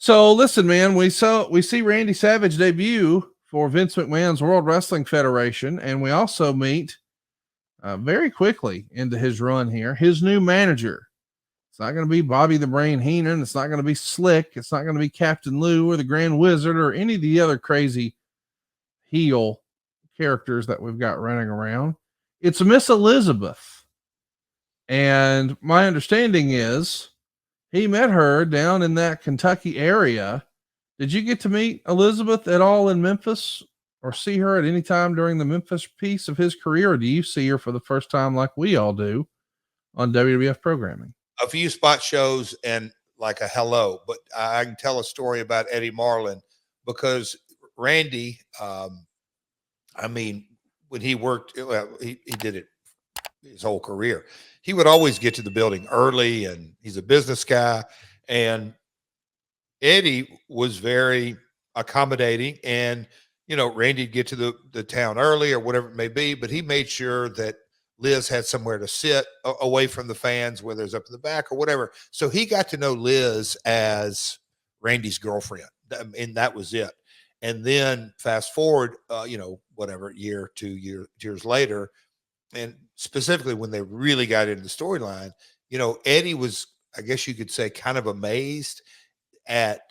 So listen, man, we see Randy Savage debut for Vince McMahon's World Wrestling Federation, and we also meet very quickly into his run here, his new manager. It's not going to be Bobby the Brain Heenan. It's not going to be Slick. It's not going to be Captain Lou or the Grand Wizard or any of the other crazy heel characters that we've got running around. It's Miss Elizabeth. And my understanding is he met her down in that Kentucky area. Did you get to meet Elizabeth at all in Memphis or see her at any time during the Memphis piece of his career? Or do you see her for the first time like we all do on WWF programming? A few spot shows and like a hello, but I can tell a story about Eddie Marlin because Randy, I mean, when he worked, well, he did it his whole career. He would always get to the building early, and he's a business guy. And Eddie was very accommodating, and Randy'd get to the town early or whatever it may be, but he made sure that Liz had somewhere to sit away from the fans, whether it's up in the back or whatever. So he got to know Liz as Randy's girlfriend, and that was it. And then fast forward, whatever year, 2 years later, and specifically when they really got into the storyline, Eddie was, I guess you could say, kind of amazed at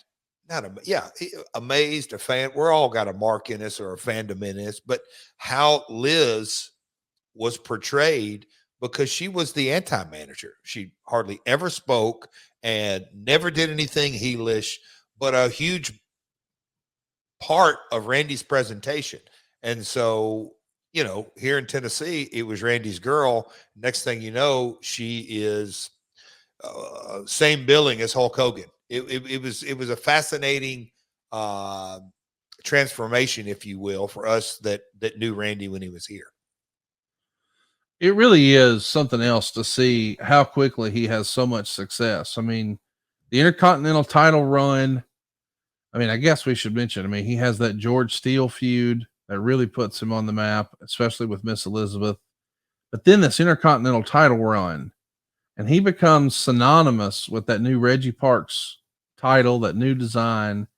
amazed, a fan. We're all got a mark in us or a fandom in us, but how Liz was portrayed, because she was the anti-manager. She hardly ever spoke and never did anything heelish, but a huge part of Randy's presentation. And so, here in Tennessee, it was Randy's girl. Next thing you know, she is same billing as Hulk Hogan. It was a fascinating transformation, if you will, for us that knew Randy when he was here. It really is something else to see how quickly he has so much success. I mean, the Intercontinental title run, I guess we should mention, he has that George Steele feud that really puts him on the map, especially with Miss Elizabeth. But then this Intercontinental title run, and he becomes synonymous with that new Reggie Parks title, that new design,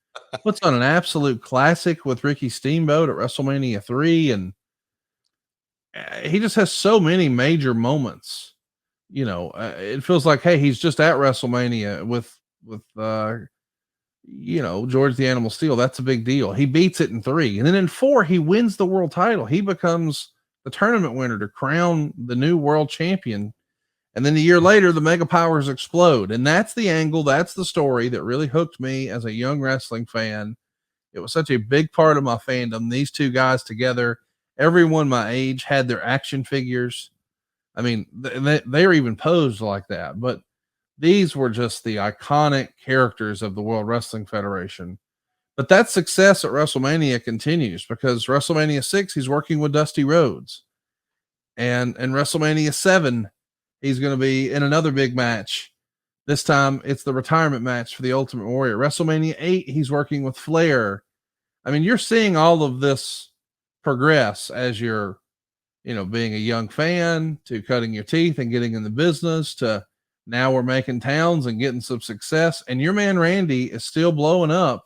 puts on an absolute classic with Ricky Steamboat at WrestleMania 3. And he just has so many major moments. It feels like, hey, he's just at WrestleMania with George the Animal Steel. That's a big deal. He beats it in 3. And then in 4, he wins the world title. He becomes the tournament winner to crown the new world champion. And then a year later, the Mega Powers explode. And that's the angle. That's the story that really hooked me as a young wrestling fan. It was such a big part of my fandom. These two guys together, everyone my age had their action figures. They were even posed like that, but these were just the iconic characters of the World Wrestling Federation. But that success at WrestleMania continues because WrestleMania 6, he's working with Dusty Rhodes. And WrestleMania 7, he's going to be in another big match. This time it's the retirement match for the Ultimate Warrior. WrestleMania 8, he's working with Flair. You're seeing all of this progress as you're, being a young fan, to cutting your teeth and getting in the business, to now we're making towns and getting some success. And your man Randy is still blowing up.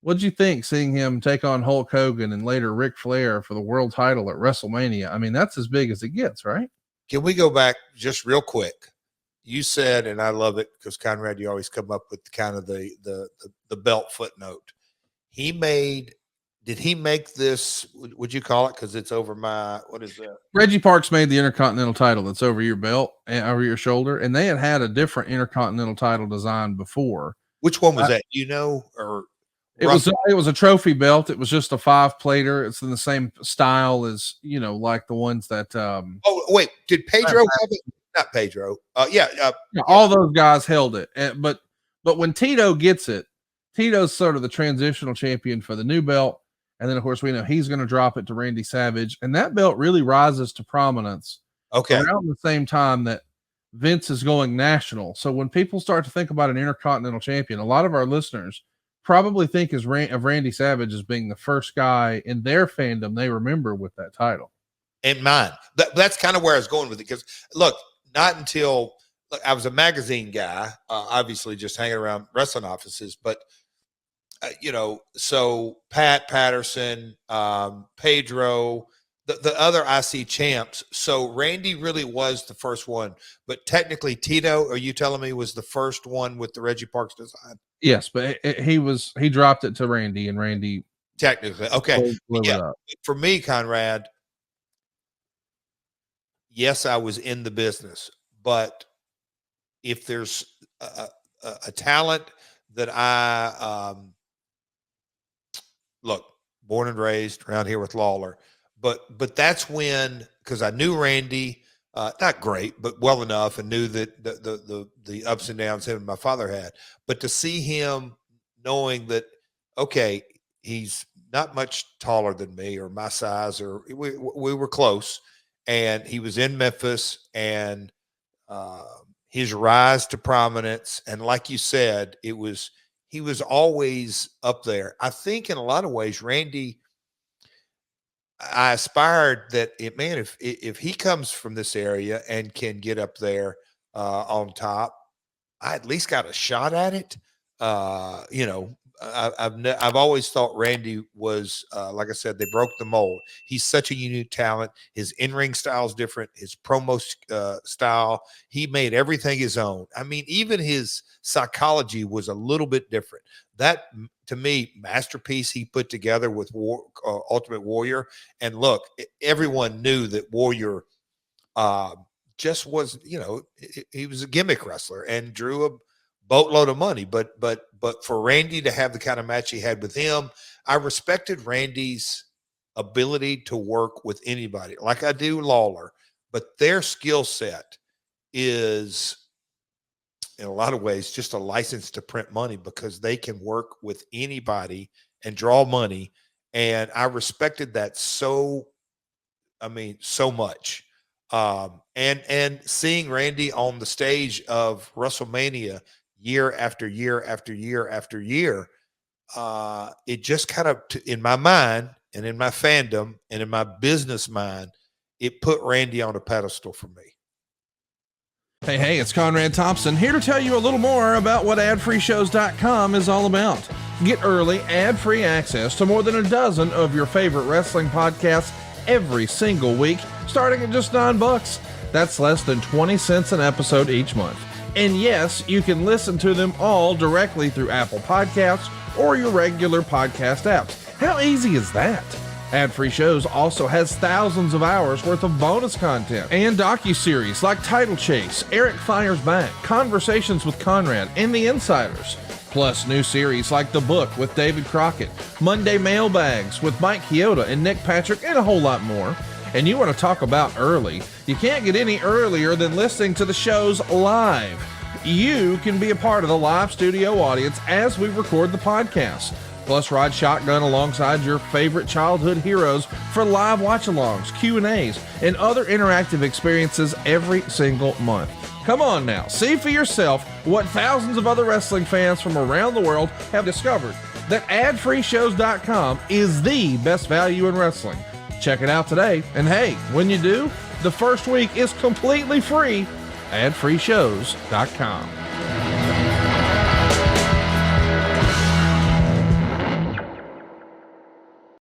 What'd you think seeing him take on Hulk Hogan and later Ric Flair for the world title at WrestleMania? That's as big as it gets, right? Can we go back just real quick? You said, and I love it because Conrad, you always come up with kind of the belt footnote. Did he make this? Would you call it? Because it's over my, what is that? Reggie Parks made the Intercontinental title that's over your belt and over your shoulder, and they had a different Intercontinental title design before. Which one was that? Or it was a trophy belt. It was just a 5-plater. It's in the same style as like the ones that. Oh wait, did Pedro have it? Not Pedro. All those guys held it, but when Tito gets it, Tito's sort of the transitional champion for the new belt. And then, of course, we know he's going to drop it to Randy Savage. And that belt really rises to prominence around the same time that Vince is going national. So when people start to think about an Intercontinental champion, a lot of our listeners probably think of Randy Savage as being the first guy in their fandom they remember with that title. And mine. That's kind of where I was going with it. Because, look, not until look, I was a magazine guy, obviously just hanging around wrestling offices, but so Pat Patterson, Pedro, the other IC champs. So Randy really was the first one, but technically Tito, are you telling me, was the first one with the Reggie Parks design? Yes, but he dropped it to Randy, and Randy Technically. Okay. blew it up. For me, Conrad, yes, I was in the business, but if there's a talent that look, born and raised around here with Lawler, but that's when, because I knew Randy, not great, but well enough, and knew that the ups and downs him and my father had. But to see him, knowing that, okay, he's not much taller than me or my size, or we were close, and he was in Memphis, and his rise to prominence, and like you said, he was always up there. I think in a lot of ways, Randy, I aspired that if he comes from this area and can get up there on top, I at least got a shot at it. I've always thought Randy was, like I said, they broke the mold. He's such a unique talent. His in-ring style is different. His promo style, he made everything his own. I mean, even his psychology was a little bit different. That, to me, masterpiece he put together with Ultimate Warrior. And look, everyone knew that Warrior just was, he was a gimmick wrestler and drew a boatload of money. But for Randy to have the kind of match he had with him, I respected Randy's ability to work with anybody, like I do Lawler. But their skill set is, in a lot of ways, just a license to print money, because they can work with anybody and draw money. And I respected that so much. And seeing Randy on the stage of WrestleMania year after year after year after year, it just kind of, in my mind and in my fandom and in my business mind, it put Randy on a pedestal for me. Hey, it's Conrad Thompson here to tell you a little more about what AdFreeShows.com is all about. Get early, ad-free access to more than a dozen of your favorite wrestling podcasts every single week, starting at just $9. That's less than 20 cents an episode each month. And yes, you can listen to them all directly through Apple Podcasts or your regular podcast apps. How easy is that? Ad-Free Shows also has thousands of hours worth of bonus content and docuseries like Title Chase, Eric Fires Back, Conversations with Conrad, and The Insiders. Plus new series like The Book with David Crockett, Monday Mailbags with Mike Chioda and Nick Patrick, and a whole lot more. And you want to talk about early? You can't get any earlier than listening to the shows live. You can be a part of the live studio audience as we record the podcast. Plus, ride shotgun alongside your favorite childhood heroes for live watch-alongs, Q&As, and other interactive experiences every single month. Come on now, see for yourself what thousands of other wrestling fans from around the world have discovered, that AdFreeShows.com is the best value in wrestling. Check it out today, and hey, when you do, the first week is completely free. AdFreeShows.com.